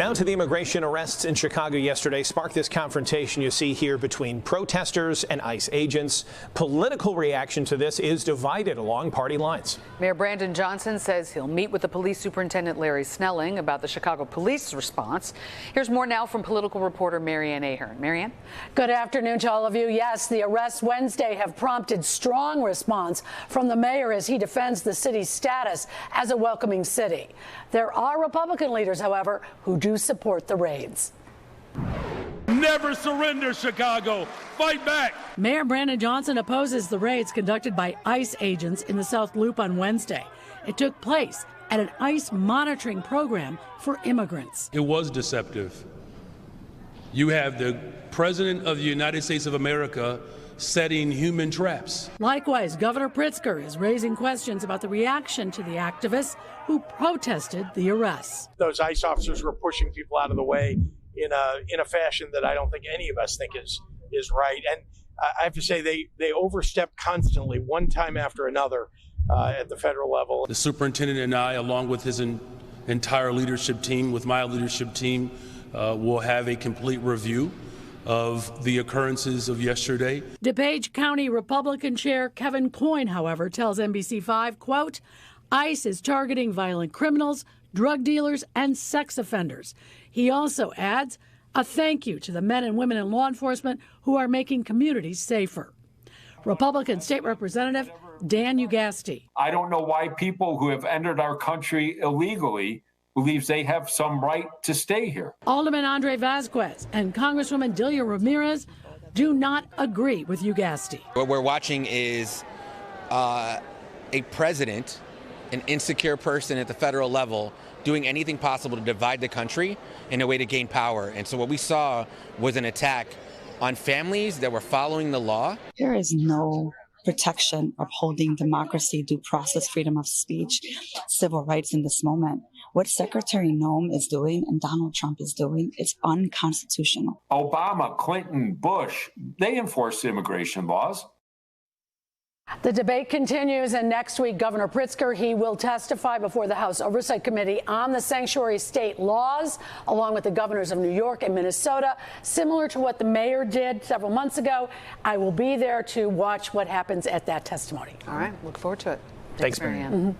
Now to the immigration arrests in Chicago yesterday sparked this confrontation you see here between protesters and ICE agents. Political reaction to this is divided along party lines. Mayor Brandon Johnson says he'll meet with the police superintendent Larry Snelling about the Chicago police response. Here's more now from political reporter Mary Ann Ahern. Mary Ann? Good afternoon to all of you. Yes, the arrests Wednesday have prompted strong response from the mayor as he defends the city's status as a welcoming city. There are Republican leaders, however, who do support the raids. Never surrender, Chicago. Fight back. Mayor Brandon Johnson opposes the raids conducted by ICE agents in the South Loop on Wednesday. It took place at an ICE monitoring program for immigrants. It was deceptive. You have the President of the United States of America setting human traps. Likewise, Governor Pritzker is raising questions about the reaction to the activists who protested the arrests. Those ICE officers were pushing people out of the way in a fashion that I don't think any of us think is right. And I have to say they overstep constantly, one time after another, at the federal level. The superintendent and I, along with his entire leadership team, with my leadership team, will have a complete review of the occurrences of yesterday. DuPage County Republican Chair Kevin Coyne, however, tells NBC5, quote, ICE is targeting violent criminals, drug dealers, and sex offenders. He also adds a thank you to the men and women in law enforcement who are making communities safer. Republican State Representative Dan Ugasti. I don't know why people who have entered our country illegally believes they have some right to stay here. Alderman Andre Vasquez and Congresswoman Delia Ramirez do not agree with Ugasti. What we're watching is a president, an insecure person at the federal level, doing anything possible to divide the country in a way to gain power. And so what we saw was an attack on families that were following the law. There is no protection upholding democracy, due process, freedom of speech, civil rights in this moment. What Secretary Noem is doing and Donald Trump is doing is unconstitutional. Obama, Clinton, Bush, they enforced immigration laws. The debate continues, and next week, Governor Pritzker, he will testify before the House Oversight Committee on the sanctuary state laws, along with the governors of New York and Minnesota, similar to what the mayor did several months ago. I will be there to watch what happens at that testimony. All right, look forward to it. Thanks, Mary Mary Ann.